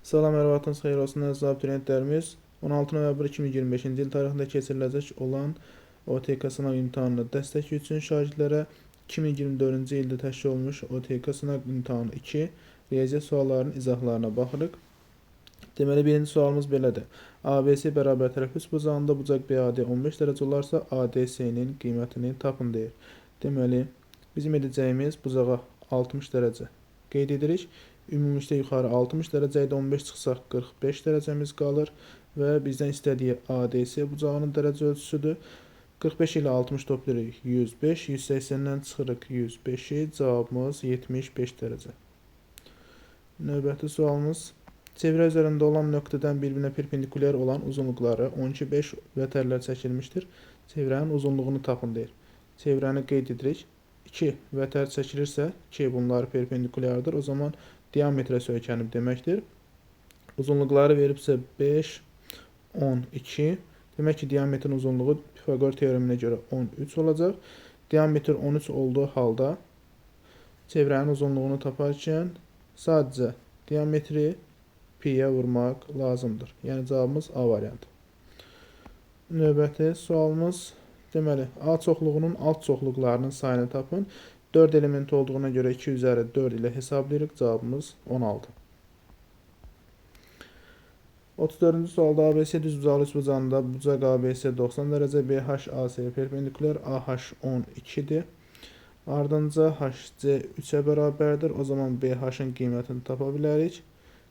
Salam, hər vaxtınız xeyir olsun əziz abituriyentlərimiz. 16 noyabr 2025-ci il tarixində keçiriləcək olan OTK sınaq imtahanına dəstək üçün şagirdlərə 2024-cü ildə təşkil olunmuş OTK sınaq imtahanı 2 riyaziyyat suallarının izahlarına baxırıq. Deməli, birinci sualımız belədir. ABC bərabər tərəf üçbucağında bucaq BAD 15 dərəcə olarsa ADC-nin qiymətini tapın deyir. Deməli, bizim edəcəyimiz bucağa 60 dərəcə qeyd edirik. Ümumilikdə yuxarı 60 dərəcə idi, 15 çıxsaq 45 dərəcəmiz qalır və bizdən istədiyi ADC bucağının dərəcə ölçüsüdür. 45 ilə 60 toplayırıq 105, 180-dən çıxırıq 105-i, cavabımız 75 dərəcə. Növbəti sualımız. Çevrə üzərində olan nöqtədən bir-birinə perpendikulyar olan uzunluqları 12-5 vətərlər çəkilmişdir. Çevrənin uzunluğunu tapın deyir. Çevrəni qeyd edirik. 2 vətər çəkilirsə ki, bunları perpendikulyardır. O zaman diametrə söykənib deməkdir. Uzunluqları veribsə 5, 12. Demək ki, diametrin uzunluğu Pifaqor teoreminə görə 13 olacaq. Diametr 13 olduğu halda çevrənin uzunluğunu taparkən sadəcə diametri pi-yə vurmaq lazımdır. Yəni cavabımız A variantı. Növbəti sualımız. Deməli, A çoxluğunun alt çoxluqlarının sayını tapın. 4 element olduğuna görə 2 üzəri 4 ilə hesablayırıq. Cavabımız 16. 34-cü sualda ABC düzbucaqlı üçbucağında bucaq ABC 90 dərəcə, BH AC-yə perpendikulyar, AH 12-dir. Ardınca HC 3-ə bərabərdir. O zaman BH-ın qiymətini tapa bilərik.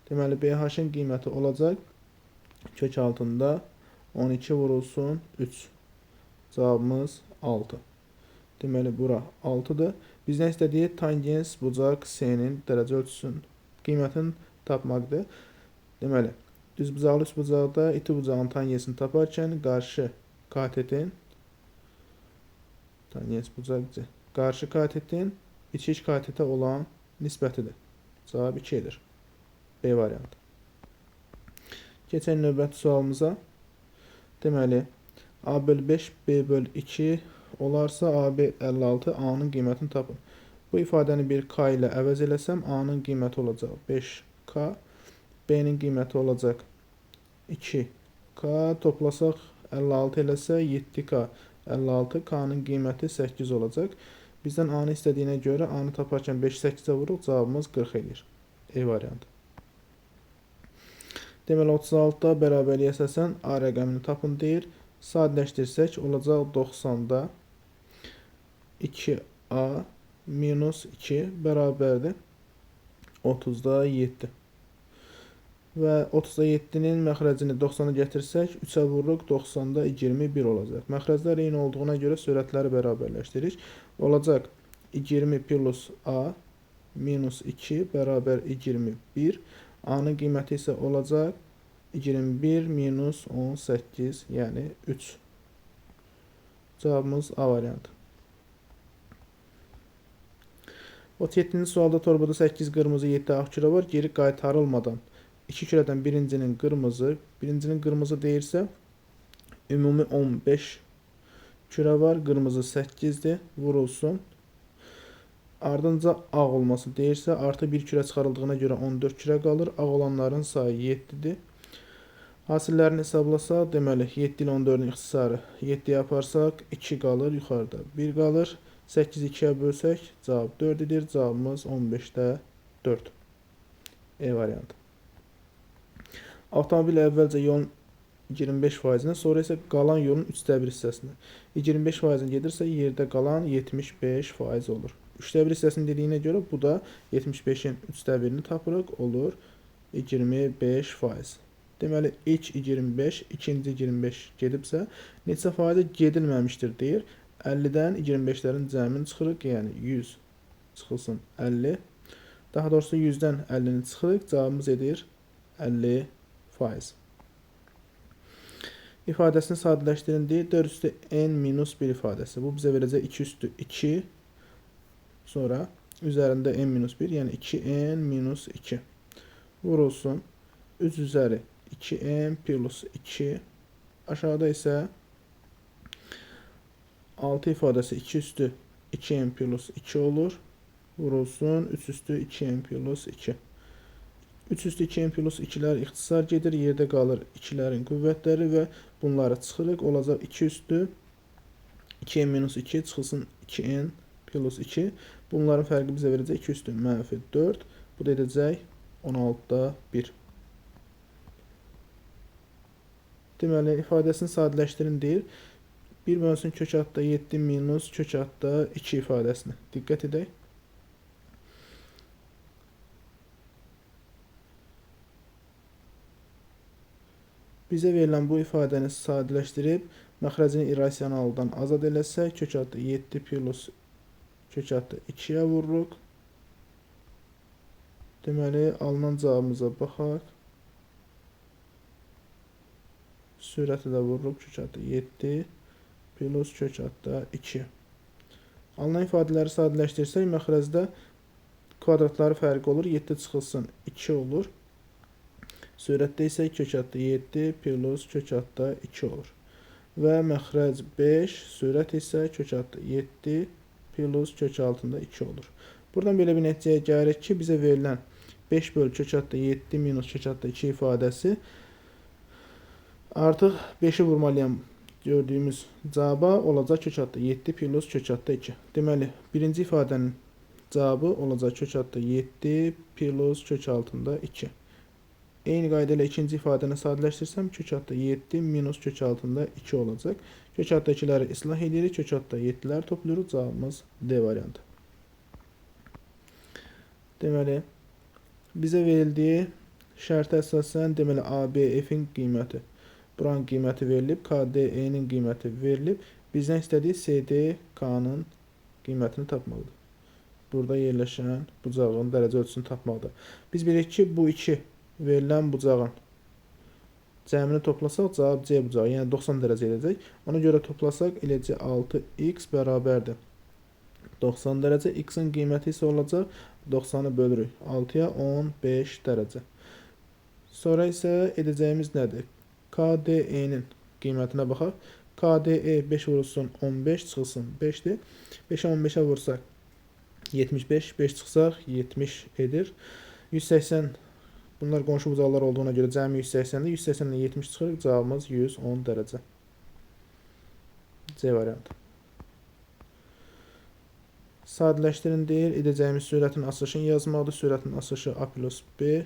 Deməli, BH-ın qiyməti olacaq kök altında 12 vurulsun 3. Cavabımız 6. Deməli, bura 6-dır. Bizdən istədiyi tangens bucaq C-nin dərəcə ölçüsünün qiymətini tapmaqdır. Deməli, düzbucaqlı üçbucaqda iti bucağın tangesini taparkən qarşı katetin tangens bucaq C, qarşı katetin biçik katetə olan nisbətidir. Cavab 2-dir. B variantı. Keçən növbəti sualımıza. Deməli, A bölü 5, B bölü 2 olarsa AB 56, A-nın qiymətini tapın. Bu ifadəni bir K ilə əvəz eləsəm, A-nın qiyməti olacaq 5K, B-nin qiyməti olacaq 2K, toplasaq 56 eləsə 7K, 56, K-nın qiyməti 8 olacaq. Bizdən A-nı istədiyinə görə A-nı taparkən 5-8-ə vuruq, cavabımız 40 edir. E variantı. Deməli, 36-da bərabərliyə əsasən A rəqəmini tapın deyir. Sadələşdirsək, olacaq 90-da 2A minus 2 bərabərdir 30-da 7. Və 30-da 7-nin məxrəcini 90-a gətirsək, 3-ə vururuq, 90-da 21 olacaq. Məxrəclər eyni olduğuna görə sürətləri bərabərləşdiririk. Olacaq 20 plus A minus 2 bərabər 21. A-nın qiyməti isə olacaq 21 minus 18, yəni 3. Cavabımız A variantı. 37-ci sualda torbada 8 qırmızı 7 ağ kürə var. Geri qaytarılmadan 2 kürədən birincinin qırmızı deyirsə, ümumi 15 kürə var. Qırmızı 8-dir. Vurulsun. Ardınca ağ olması deyirsə, artı 1 kürə çıxarıldığına görə 14 kürə qalır. Ağ olanların sayı 7-dir. Hasillərini hesablasaq, deməli 7 ilə 14-ün ixtisarı 7-yə aparsaq 2 qalır, yuxarıda 1 qalır. 8-i 2-yə bölsək, cavab 4 edir. Cavabımız 15-də 4. E variantı. Avtomobil əvvəlcə yolun 25%-nə, sonra isə qalan yolun 3/1 hissəsinə. 25%-nə gedirsə, yerdə qalan 75% olur. 3/1 hissəsini dediyinə görə bu da 75-in 3/1-ni tapırıq, olur 25%. Deməli, ilk 25, ikinci 25 gedibsə, neçə faiz gedilməmişdir deyir. 50-dən 25-lərin cəmini çıxırıq, yəni 100 çıxılsın 50. Daha doğrusu 100-dən 50-ni çıxırıq, cavabımız edir 50%. İfadəsini sadələşdirin deyir. 4 üstü n minus 1 ifadəsi. Bu bizə verəcək 2 üstü 2, sonra üzərində n minus 1, yəni 2n minus 2. Vurulsun 3 üzəri 2n plus 2. Aşağıda isə 6 ifadəsi 2 üstü 2n plus 2 olur. Vurulsun 3 üstü 2n plus 2. 3 üstü 2n plus 2'lər ixtisar gedir. Yerdə qalır 2'lərin qüvvətləri və bunları çıxırıq. Olacaq 2 üstü 2n minus 2 çıxılsın 2n plus 2. Bunların fərqi bizə verəcək 2 üstü mənfi 4. Bu da edəcək 16'da 1. Deməli, ifadəsini sadələşdirin deyir. 1 bölünsün kök altda 7 minus kök altda 2 ifadəsini. Diqqət edək. Bizə verilən bu ifadəni sadələşdirib məxrəcini irrasionaldan azad eləsək, kök altda 7 plus kök altda 2'yə vururuq. Deməli, alınan cavabımıza baxaq. Sürəti də vururuq kök altda 7 plus kök altda 2. Alınan ifadələri sadələşdirsək, məxrəcdə kvadratları fərqi olur. 7 çıxılsın 2 olur. Sürətdə isə kök altda 7 plus kök altda 2 olur. Və məxrəc 5, sürət isə kök altda 7 plus kök altında 2 olur. Buradan belə bir nəticəyə gəlirik ki, bizə verilən 5 bölü kök altda 7 minus kök altda 2 ifadəsi artıq 5'i vurmalıyam gördüyümüz cavaba olacaq kök altda 7 plus kök altda 2. Deməli, birinci ifadənin cavabı olacaq kök altda 7 plus kök altında 2. Eyni qayda ilə ikinci ifadəni sadələşdirsəm, kök altda 7 minus kök altında 2 olacaq. Kök altda 2'ləri islah edirik, kök altda 7'lər topluyoruz. Cavabımız D variantı. Deməli, bizə verildiyi şərtə əsasən, deməli, ABF-in qiyməti, buranın qiyməti verilib, KDE-nin qiyməti verilib. Bizdən istədiyi SDK-nın qiymətini tapmaqdır. Burada yerləşən bucağın dərəcə ölçüsünü tapmaqdır. Biz bilirik ki, bu iki verilən bucağın cəmini toplasaq, cavab C bucağı, yəni 90 dərəcə edəcək. Ona görə toplasaq, eləcə 6x bərabərdir 90 dərəcə. X-in qiyməti isə olacaq 90'ı bölürük 6'ya 15 dərəcə. Sonra isə edəcəyimiz nədir? KDE-nin qiymətinə baxaq. KDE 5 vurulsun 15 çıxılsın 5'dir. 5'ə 15'ə vursaq 75, 5 çıxsaq 70 edir. 180, bunlar qonşu bucaqlar olduğuna görə cəmi 180'dir. 180'dən 70 çıxır, cavabımız 110 dərəcə. C variantı. Sadələşdirin deyir, edəcəyimiz sürətin açılışını yazmaqdır. Sürətin açılışı A plus B,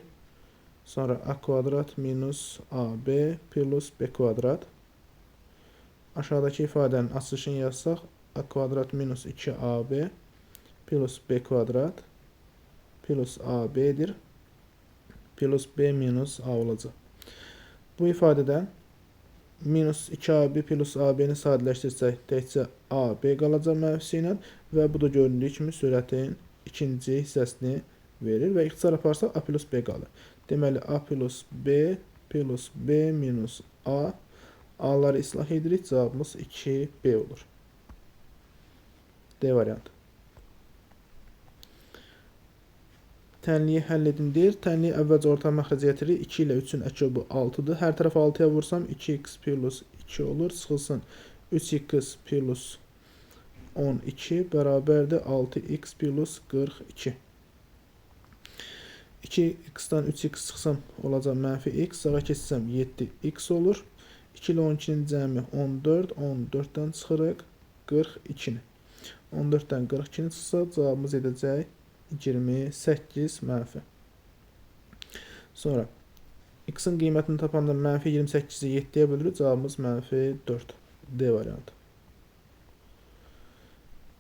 sonra A kvadrat minus AB plus B kvadrat. Aşağıdakı ifadənin açılışını yazsaq, A kvadrat minus 2AB plus B kvadrat plus AB'dir. Plus B minus A olacaq. Bu ifadədən minus 2AB plus AB'ni sadələşdirsək, təkcə AB qalacaq mənfisi ilə və bu da göründüyü kimi sürətin ikinci hissəsini verir və ixtisar aparsaq A plus B qalır. Deməli, A plus B minus A. A'ları islah edirik, cavabımız 2B olur. D variantı. Tənliyi həll edin deyir. Tənliyi əvvəlcə orta məxrəcə gətirir. 2 ilə 3'ün əköbü 6'dır. Hər tərəf 6'ya vursam 2x plus 2 olur. Çıxılsın 3x plus 12 bərabərdir 6x plus 42. 2x-dan 3x çıxsam olacaq mənfi x. Sağa keçsəm 7x olur. 2 ilə 12'nin cəmi 14. 14'dən çıxırıq 42'ni. 14'dən 42'ni çıxsa cavabımız edəcək 28 mənfi. Sonra x-in qiymətini tapanda mənfi 28'i 7'yə bölürük. Cavabımız mənfi 4. D variantı.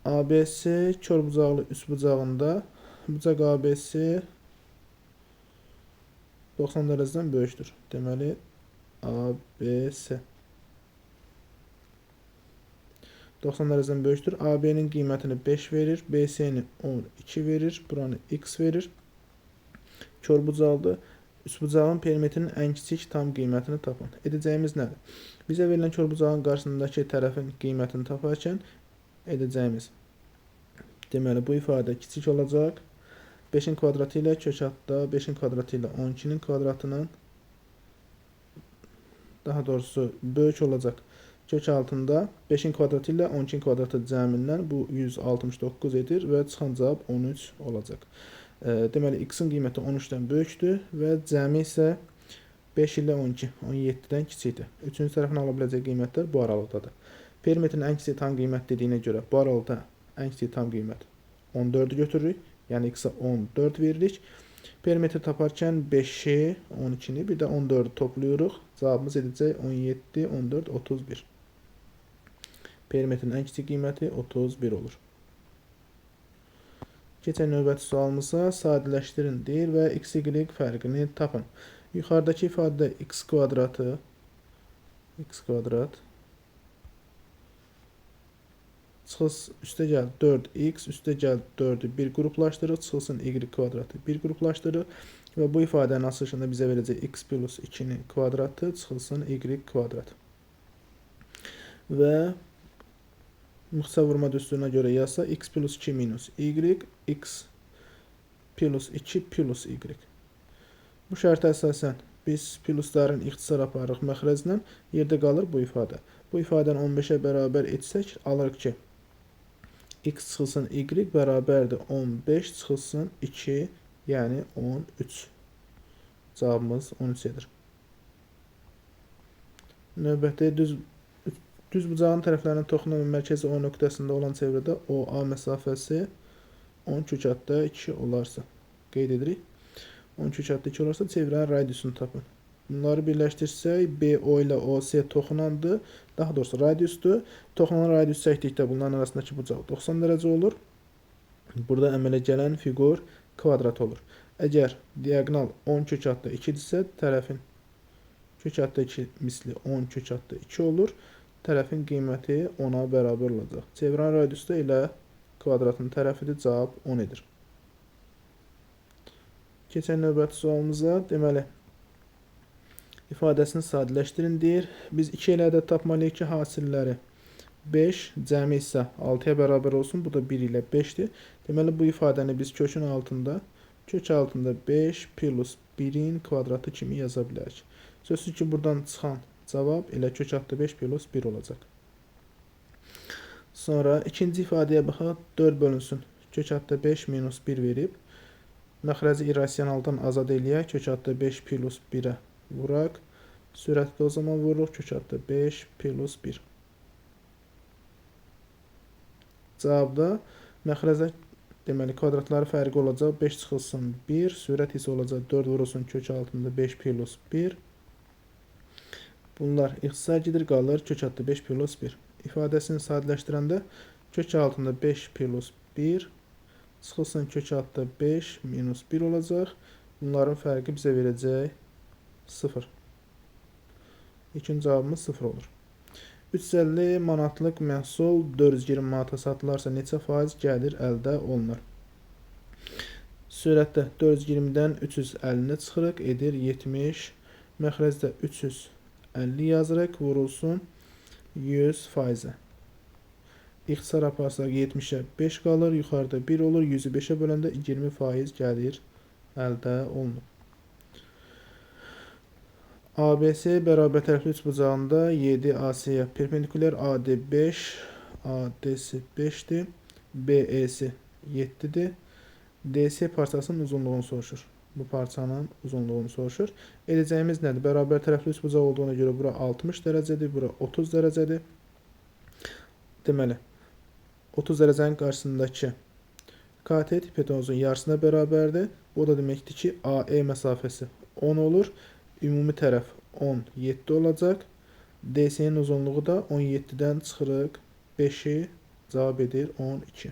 ABS kör bucaqlı üst bucağında bucaq ABS 90 dərəcədən böyükdür. Deməli ABS 90 dərəcədən böyükdür. AB-nin qiymətini 5 verir. BS-ni 12 verir. Buranı x verir. Kör bucaqdır. Üst bucağın perimetrinin ən kiçik tam qiymətini tapın. Edəcəyimiz nədir? Bizə verilən kör bucağın qarşısındakı tərəfin qiymətini taparkən edəcəyimiz. Deməli, bu ifadə kiçik olacaq. 5'in kvadratı ilə kök altda 5'in kvadratı ilə 12'nin kvadratının daha doğrusu böyük olacaq. Kök altında 5'in kvadratı ilə 12'nin kvadratı cəmindən bu 169 edir və çıxan cavab 13 olacaq. Deməli x-in qiyməti 13-dən böyükdür və cəmi isə 5 ilə 12, 17-dən kiçikdir. Üçüncü tərəfin ala biləcək qiymətlər bu aralıqdadır. Perimetrin ən kiçik tam qiymət dediyinə görə bu aralıqda ən kiçik tam qiymət 14-ü götürürük. Yəni x-a 14 veririk. Perimetri taparkən 5-i, 12-ni, bir də 14-ü toplayırıq. Cavabımız edəcək 17, 14, 31. Perimetrin ən kiçik qiyməti 31 olur. Keçən növbəti sualımıza sadələşdirin deyir və x, y fərqini tapın. Yuxarıdakı ifadədə x kvadrat üstə gəl 4x, üstə gəl 4-ü 1 qruplaşdırıq, çıxılsın y kvadratı 1 qruplaşdırıq və bu ifadənin açılışında bizə verəcək x plus 2-nin kvadratı, çıxılsın y kvadrat. Və müxtəsər vurma düsturuna görə yazsa x plus 2 minus y, x plus 2 plus y. Bu şərtə əsasən biz plusların ixtisar aparırıq məxrəclə, yerdə qalır bu ifadə. Bu ifadəni 15-ə bərabər etsək, alırıq ki, x çıxılsın y bərabərdir 15 çıxılsın 2, yəni 13. Cavabımız 13 edir. Növbəti düz bucağın tərəflərinin toxunan mərkəzi O nöqtəsində olan çevrədə OA məsafəsi 10^2 olarsa, qeyd edirik. 10^2 olarsa çevrənin radiusunu tapın. Bunları birləşdirsək, BO ilə OC toxunandır, daha doğrusu radiusdur. Toxunan radius çəkdikdə bunların arasındakı bucaq 90 dərəcə olur. Burada əmələ gələn fiqur kvadrat olur. Əgər diagonal 10^2-dirsə, tərəfin kök-2 misli 10^2 olur. Tərəfin qiyməti 10-a bərabər olacaq. Çevrənin radiusu da elə kvadratın tərəfidir, cavab 10 edir. Keçən növbəti sualımıza, deməli, ifadəsini sadələşdirin deyir. Biz 2 ilə ədəd tapmalıyıq ki, hasilləri 5, cəmi isə 6-ya bərabər olsun. Bu da 1 ilə 5-dir. Deməli, bu ifadəni biz kök altında 5 plus 1-in kvadratı kimi yaza bilərik. Sözsüz ki, buradan çıxan cavab elə kök altında 5 plus 1 olacaq. Sonra ikinci ifadəyə baxaq, 4 bölünsün. Kök altında 5 minus 1 verib. Məxrəci irrasionaldan azad eləyək, kök altında 5 plus 1-ə vuraq. Sürətdə o zaman vururuq, kök altında 5 plus 1. Cavabda məxrəcə deməli kvadratları fərqi olacaq, 5 çıxılsın 1, sürət isə olacaq 4 vurulsun kök altında 5 plus 1. Bunlar ixtisar gedir, qalır kök altında 5 plus 1. İfadəsini sadələşdirəndə kök altında 5 plus 1 çıxılsın kök altında 5 minus 1 olacaq. Bunların fərqi bizə verəcək 0. İkinci cavabımız 0 olur. 350 manatlıq məhsul 420 manata satılarsa neçə faiz gəlir əldə olunur? Sürətdə 420-dən 350-ni çıxırıq, edir 70. Məxrəcdə 350 yazırıq, vurulsun 100%. İxtisar aparsaq 70-ə 5 qalır, yuxarıda 1 olur, 100-ü 5-ə böləndə 20% gəlir əldə olunur. ABC bərabər tərəfli üçbucağında 7 AC-yə perpendikulyar, AD 5, AD'si 5-dir, BE'si 7-dir. DC parçasının uzunluğunu soruşur. Bu parçanın uzunluğunu soruşur. Edəcəyimiz nədir? Bərabər tərəfli üçbucaq olduğuna görə bura 60 dərəcədir, bura 30 dərəcədir. Deməli, 30 dərəcənin qarşısındakı katet hipotenuzun yarısına bərabərdir. Bu da deməkdir ki, AE məsafəsi 10 olur. Ümumi tərəf 17 olacaq. DC-nin uzunluğu da 17-dən çıxırıq 5-i, cavab edir 12.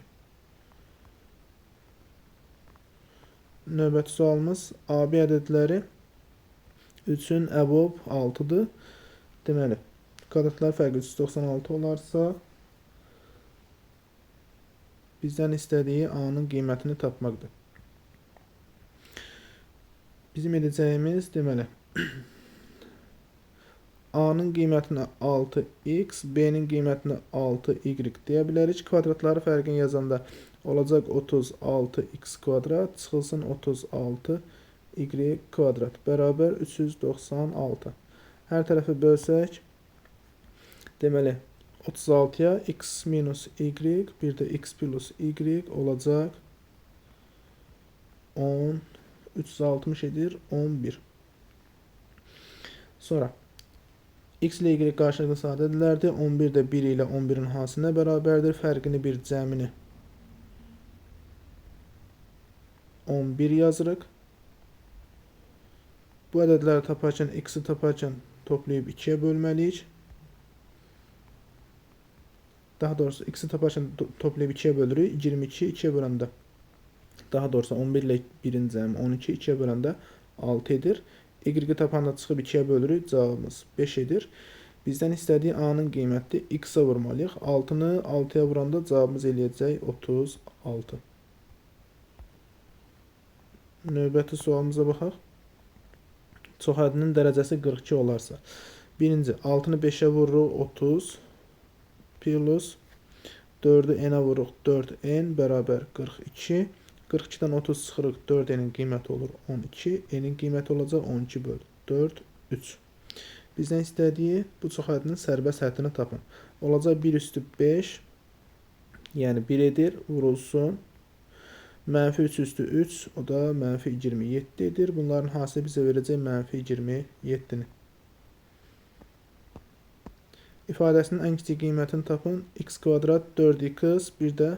Növbəti sualımız AB ədədləri 3-ün əbob 6-dır. Deməli, kvadratlar fərqi 396 olarsa, bizdən istədiyi A-nın qiymətini tapmaqdır. Bizim edəcəyimiz, deməli, A-nın qiymətinə 6x, B-nin qiymətinə 6y deyə bilərik. Kvadratları fərqini yazanda olacaq 36x kvadrat, çıxılsın 36y kvadrat, bərabər 396. Hər tərəfi bölsək, deməli, 36-ya x minus y, bir də x plus y olacaq 10, 360 edir 11. Sonra x ilə y qarşılıqlı sadədirlərdir. 11 də 1 ilə 11-in hansına bərabərdir? Fərqini bir, cəmini 11 yazırıq. Bu ədədləri taparkən, x-i taparkən toplayıb 2-yə bölməliyik. Daha doğrusu x-i taparkən toplayıb 2-yə bölürük. 22 2-yə böləndə, daha doğrusu 11 ilə 1-in cəmi 12, 2-yə böləndə 6 edir. Y-i tapanda çıxıb 2-yə bölürük. Cavabımız 5 edir. Bizdən istədiyi A-nın qiyməti x-a vurmalıyıq. 6-nı 6-ya vuranda cavabımız eləyəcək 36. Növbəti sualımıza baxaq. Çox hədinin dərəcəsi 42 olarsa. Birinci, 6-nı 5-ə vururuq 30 plus 4-ü n-ə vururuq 4n bərabər 42. 42-dən 30 çıxırıq, 4n-in qiyməti olur 12. N-in qiyməti olacaq 12 böl 4, 3. Bizdən istədiyi bu çox hədinin sərbəst həddini tapın. Olacaq 1 üstü 5, yəni 1 edir, vurulsun. Mənfi 3 üstü 3, o da mənfi 27 edir. Bunların hansı bizə verəcək mənfi 27-ni. İfadəsinin ən kiçik qiymətini tapın. X kvadrat 4x, bir də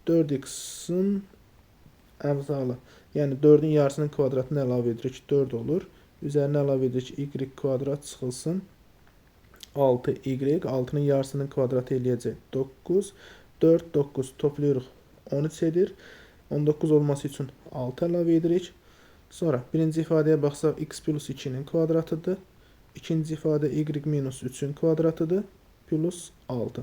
4x-in əvzalı. Yəni 4-ün yarısının kvadratını əlavə edirik, 4 olur. Üzərinə əlavə edirik, y kvadrat çıxılsın. 6y, 6-nın yarısının kvadratı eləyəcək 9. 4, 9 toplayırıq, 13 edir. 19 olması üçün 6 əlavə edirik. Sonra birinci ifadəyə baxsaq, x plus 2-nin kvadratıdır. İkinci ifadə y minus 3-ün kvadratıdır, plus 6.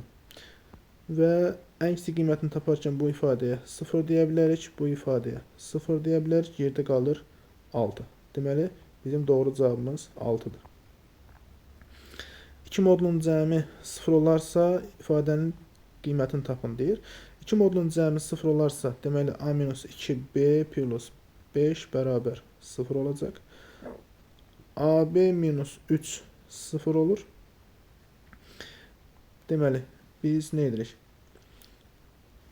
Və ən kiçik qiymətini taparkən bu ifadəyə 0 deyə bilərik, bu ifadəyə 0 deyə bilərik, yerdə qalır 6. Deməli, bizim doğru cavabımız 6-dır. 2 modulun cəmi 0 olarsa, ifadənin qiymətini tapın deyir. 2 modulun cəmi 0 olarsa, deməli, a minus 2b plus 5 bərabər 0 olacaq. AB minus 3 0 olur. Deməli, biz nə edirik?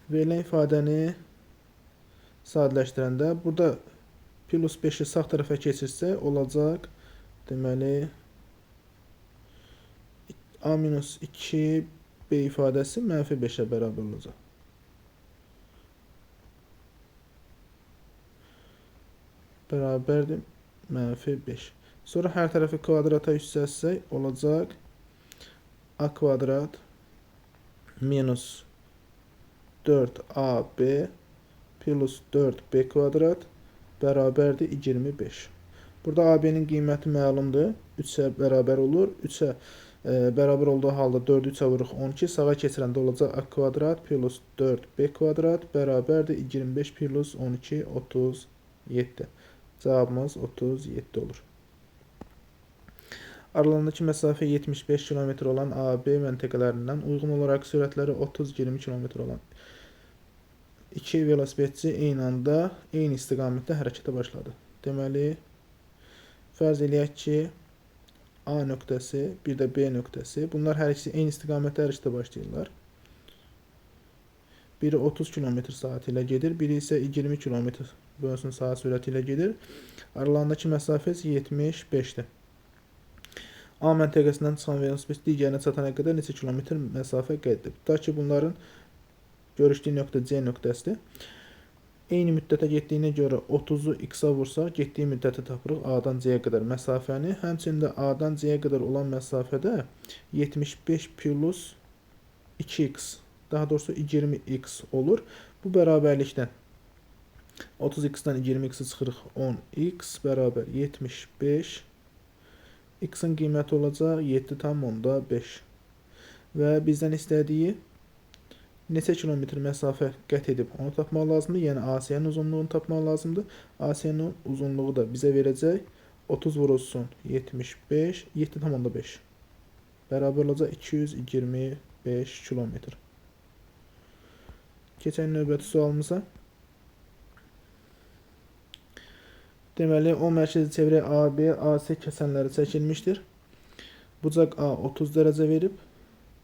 Verilən ifadəni sadələşdirəndə, burada plus 5-i sağ tərəfə keçirsə, olacaq, deməli, a minus 2b ifadəsi mənfi 5-ə bərabər olacaq. Bərabərdir mənfi 5. Sonra hər tərəfi kvadrata yüksəlsək, olacaq a kvadrat minus 4ab plus 4b kvadrat bərabərdir 25. Burada ab-nin qiyməti məlumdur. 3-ə bərabər olur. 3-ə bərabər olduğu halda 4-ü 3-ə vururuq 12. Sağa keçirəndə olacaq a kvadrat plus 4b kvadrat bərabərdir 25 plus 12, 37. Cavabımız 37 olur. Aralarındakı məsafə 75 km olan AB məntəqələrindən uyğun olaraq sürətləri 30-20 km olan 2 velosipedçi eyni anda eyni istiqamətdə hərəkətə başladı. Deməli, fərz eləyək ki, A nöqtəsi, bir də B nöqtəsi. Bunlar hər ikisi eyni istiqamətdə hərəkətə başlayırlar. Biri 30 km/saat ilə gedir, biri isə 20 km/saat sürəti ilə gedir. Aralarındakı məsafə 75-dir. A məntəqəsindən çıxan velosiped digərinə çatana qədər neçə kilometr məsafə qət edib? Tutaq ki, bunların görüşdüyü nöqtə C nöqtəsidir. Eyni müddətə getdiyinə görə 30-u x-a vursaq, getdiyi müddəti tapırıq A-dan C-yə qədər məsafəni. Həmçində A-dan C-yə qədər olan məsafədə 75 plus 2x, daha doğrusu 20x olur. Bu bərabərlikdən 30x-dan 20x-i çıxırıq 10x bərabər 75. X-in qiyməti olacaq 7,5 və bizdən istədiyi neçə kilometr məsafə qət edib onu tapmaq lazımdır. Yəni AC-nin uzunluğunu tapmaq lazımdır. AC-nin uzunluğu da bizə verəcək 30 vurulsun 75, 7,5 bərabər olacaq 225 kilometr. Keçək növbəti sualımıza. Deməli, o mərkəzi çevrə AB, AC kəsənləri çəkilmişdir. Bucaq A 30 dərəcə verib,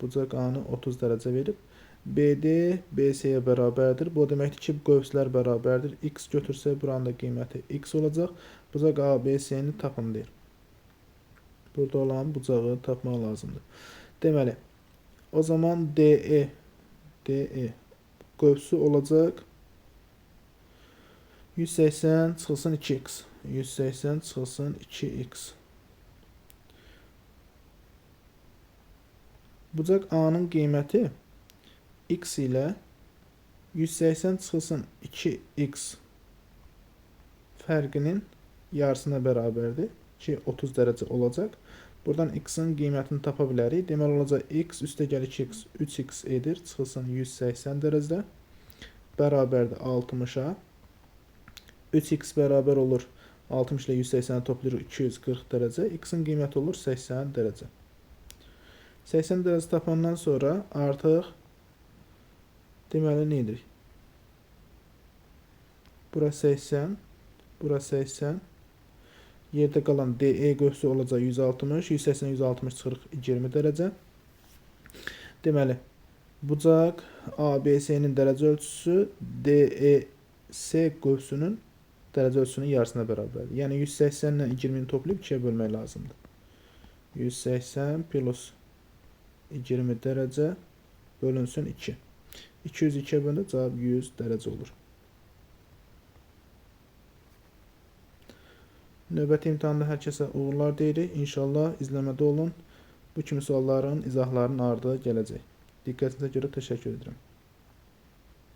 bucaq A-nı 30 dərəcə verib. BD BC-yə bərabərdir. Bu deməkdir ki, qövslər bərabərdir. X götürsə buranın da qiyməti X olacaq. Bucaq ABC-ni tapın deyir. Burada olan bucağı tapmaq lazımdır. Deməli, o zaman DE qövsü olacaq 180 çıxılsın 2x. 180 çıxılsın 2x. Bucaq A-nın qiyməti x ilə 180 çıxılsın 2x fərqinin yarısına bərabərdir ki, 30 dərəcə olacaq. Buradan x-in qiymətini tapa bilərik. Deməli olacaq x üstəgəl 2x 3x edir. Çıxılsın 180 dərəcədə. Bərabərdir 60-a. 3x bərabər olur. 60 ilə 180-i toplayırıq 240 dərəcə. X-in qiyməti olur 80 dərəcə. 80 dərəcə tapandan sonra artıq deməli nə edirik? Bura 80, bura 80. Yerdə qalan DE qövsü olacaq 160, 180, 160 çıxırıq 20 dərəcə. Deməli, bucaq ABC-nin dərəcə ölçüsü DEC qövsünün dərəcə ölçüsünün yarısına bərabərdir. Yəni 180 ilə 20-ni toplayıb 2-yə bölmək lazımdır. 180 plus 20 dərəcə bölünsün 2. 202-yə bölündə cavab 100 dərəcə olur. Növbəti imtahanda hər kəsə uğurlar deyirik. İnşallah izləmədə olun. Bu kimi sualların izahlarının ardı gələcək. Diqqətinizə görə təşəkkür edirəm.